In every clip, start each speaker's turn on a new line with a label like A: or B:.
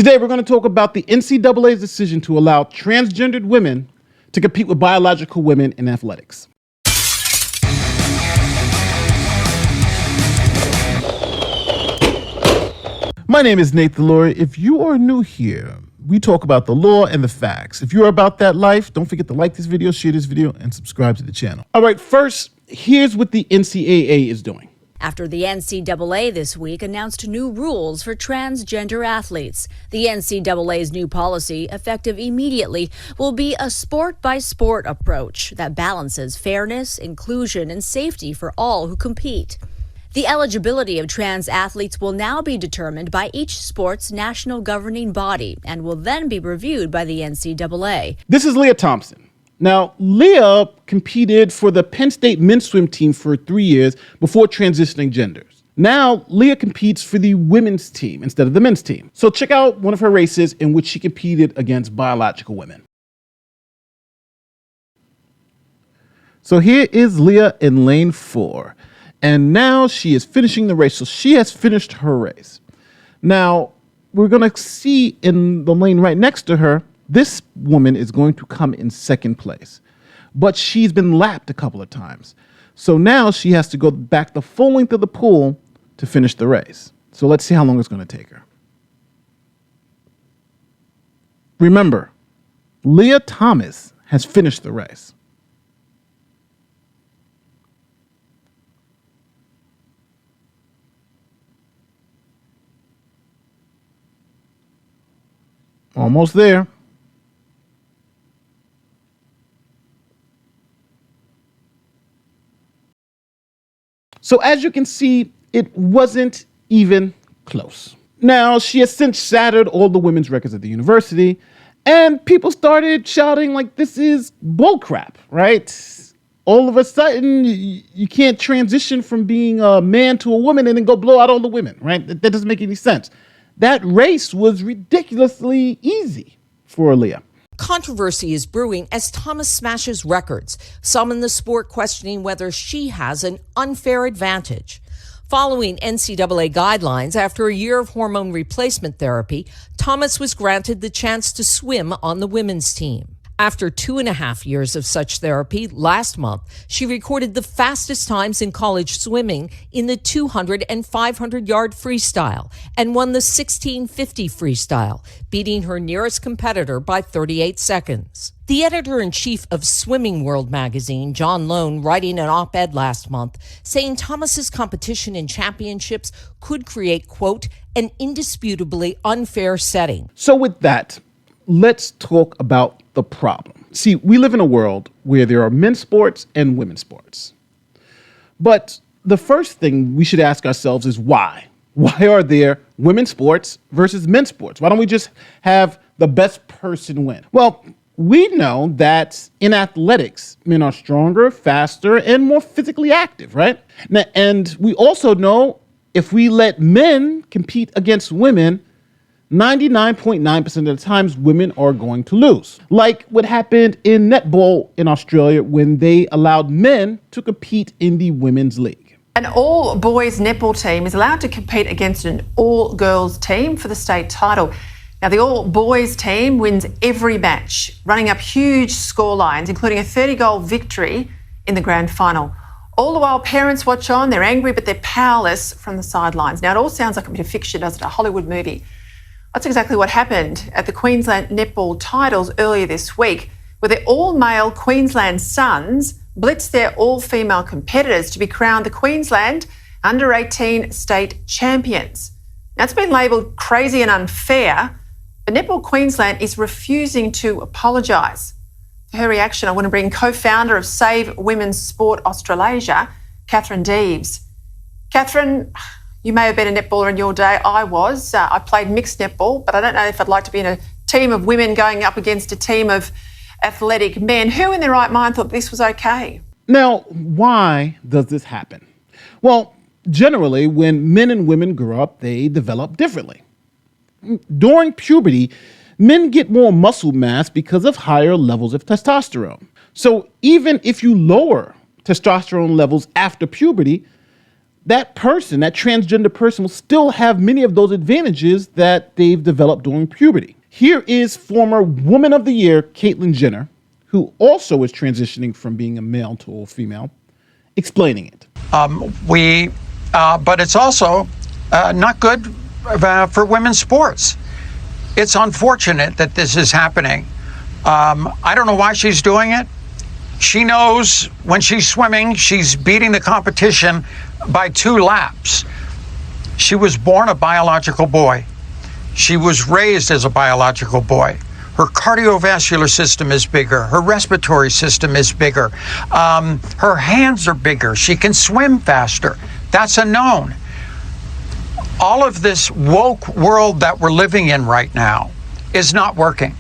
A: Today, we're going to talk about the NCAA's decision to allow transgendered women to compete with biological women in athletics. My name is Nathan Laurie. If you are new here, we talk about the law and the facts. If you're about that life, don't forget to like this video, share this video, and subscribe to the channel. All right, first, here's what the NCAA is doing.
B: After the NCAA this week announced new rules for transgender athletes, the NCAA's new policy, effective immediately, will be a sport-by-sport approach that balances fairness, inclusion, and safety for all who compete. The eligibility of trans athletes will now be determined by each sport's national governing body and will then be reviewed by the NCAA.
A: This is Lia Thomas. Now, Lia competed for the Penn State men's swim team for 3 years before transitioning genders. Now, Lia competes for the women's team instead of the men's team. So check out one of her races in which she competed against biological women. So here is Lia in lane 4. And now she is finishing the race. So she has finished her race. Now, we're going to see in the lane right next to her, this woman is going to come in second place, but she's been lapped a couple of times. So now she has to go back the full length of the pool to finish the race. So let's see how long it's going to take her. Remember, Lia Thomas has finished the race. Almost there. So as you can see, it wasn't even close. Now, she has since shattered all the women's records at the university, and people started shouting like this is bullcrap, right? All of a sudden, you can't transition from being a man to a woman and then go blow out all the women, right? That doesn't make any sense. That race was ridiculously easy for Lia.
C: Controversy is brewing as Thomas smashes records, some in the sport questioning whether she has an unfair advantage. Following NCAA guidelines, after a year of hormone replacement therapy, Thomas was granted the chance to swim on the women's team. After 2.5 years of such therapy, last month, she recorded the fastest times in college swimming in the 200 and 500-yard freestyle and won the 1650 freestyle, beating her nearest competitor by 38 seconds. The editor-in-chief of Swimming World magazine, John Lone, writing an op-ed last month, saying Thomas's competition in championships could create, quote, an indisputably unfair setting.
A: So with that, let's talk about the problem. See, we live in a world where there are men's sports and women's sports. But the first thing we should ask ourselves is why? Why are there women's sports versus men's sports? Why don't we just have the best person win? Well, we know that in athletics, men are stronger, faster, and more physically active, right? And we also know if we let men compete against women, 99.9% of the times women are going to lose. Like what happened in netball in Australia when they allowed men to compete in the women's league.
D: An all-boys netball team is allowed to compete against an all-girls team for the state title. Now, the all-boys team wins every match, running up huge scorelines, including a 30-goal victory in the grand final. All the while, parents watch on, they're angry, but they're powerless from the sidelines. Now, it all sounds like a bit of fiction, doesn't it? A Hollywood movie. That's exactly what happened at the Queensland Netball Titles earlier this week, where the all-male Queensland Suns blitzed their all-female competitors to be crowned the Queensland Under-18 state champions. Now, it's been labelled crazy and unfair, but Netball Queensland is refusing to apologise. For her reaction, I want to bring co-founder of Save Women's Sport Australasia, Catherine Deves. Catherine, you may have been a netballer in your day. I was. I played mixed netball, but I don't know if I'd like to be in a team of women going up against a team of athletic men. Who in their right mind thought this was okay?
A: Now, why does this happen? Well, generally, when men and women grow up, they develop differently. During puberty, men get more muscle mass because of higher levels of testosterone. So even if you lower testosterone levels after puberty, that person, that transgender person, will still have many of those advantages that they've developed during puberty. Here is former Woman of the Year, Caitlyn Jenner, who also is transitioning from being a male to a female, explaining it.
E: But it's also not good for women's sports. It's unfortunate that this is happening. I don't know why she's doing it. She knows when she's swimming, she's beating the competition by 2 laps. She was born a biological boy. She was raised as a biological boy. Her cardiovascular system is bigger. Her respiratory system is bigger. Her hands are bigger. She can swim faster. That's a known. All of this woke world that we're living in right now is not working.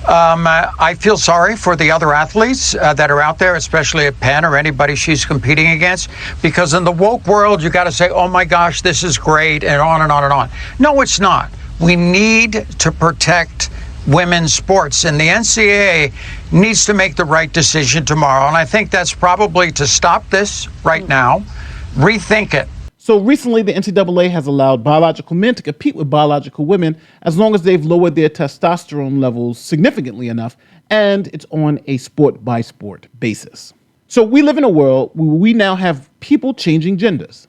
E: I feel sorry for the other athletes that are out there, especially at Penn or anybody she's competing against, because in the woke world, you got to say, oh my gosh, this is great, and on and on and on. No, it's not. We need to protect women's sports, and the NCAA needs to make the right decision tomorrow. And I think that's probably to stop this right now, rethink it.
A: So recently, the NCAA has allowed biological men to compete with biological women as long as they've lowered their testosterone levels significantly enough, and it's on a sport-by-sport basis. So we live in a world where we now have people changing genders.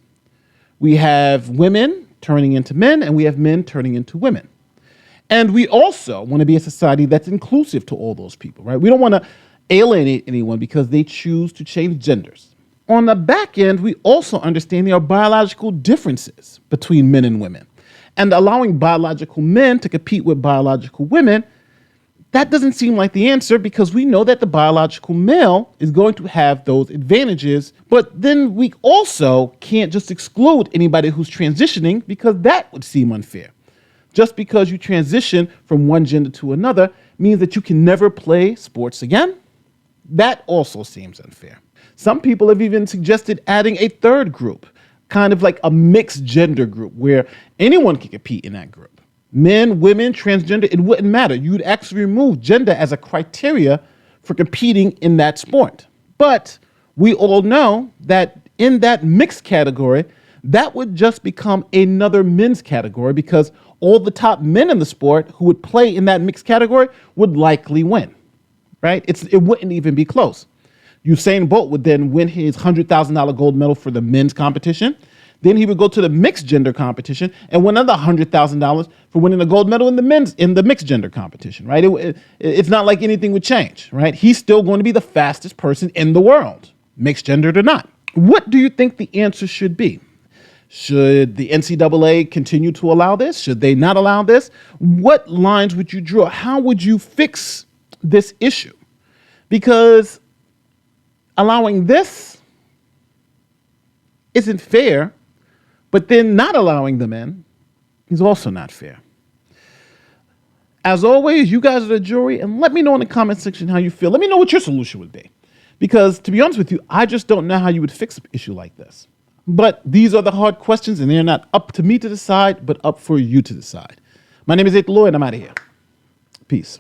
A: We have women turning into men, and we have men turning into women. And we also want to be a society that's inclusive to all those people, right? We don't want to alienate anyone because they choose to change genders. On the back end, we also understand there are biological differences between men and women. And allowing biological men to compete with biological women, that doesn't seem like the answer, because we know that the biological male is going to have those advantages. But then we also can't just exclude anybody who's transitioning, because that would seem unfair. Just because you transition from one gender to another means that you can never play sports again. That also seems unfair. Some people have even suggested adding a third group, kind of like a mixed gender group where anyone can compete in that group. Men, women, transgender, it wouldn't matter. You'd actually remove gender as a criteria for competing in that sport. But we all know that in that mixed category, that would just become another men's category, because all the top men in the sport who would play in that mixed category would likely win, right? It wouldn't even be close. Usain Bolt would then win his $100,000 gold medal for the men's competition. Then he would go to the mixed gender competition and win another $100,000 for winning the gold medal in the mixed gender competition, right? It's not like anything would change, right? He's still going to be the fastest person in the world, mixed gendered or not. What do you think the answer should be? Should the NCAA continue to allow this? Should they not allow this? What lines would you draw? How would you fix this issue? Because allowing this isn't fair, but then not allowing them in is also not fair. As always, you guys are the jury, and let me know in the comment section how you feel. Let me know what your solution would be. Because to be honest with you, I just don't know how you would fix an issue like this. But these are the hard questions, and they're not up to me to decide, but up for you to decide. My name is Lloyd, and I'm out of here. Peace.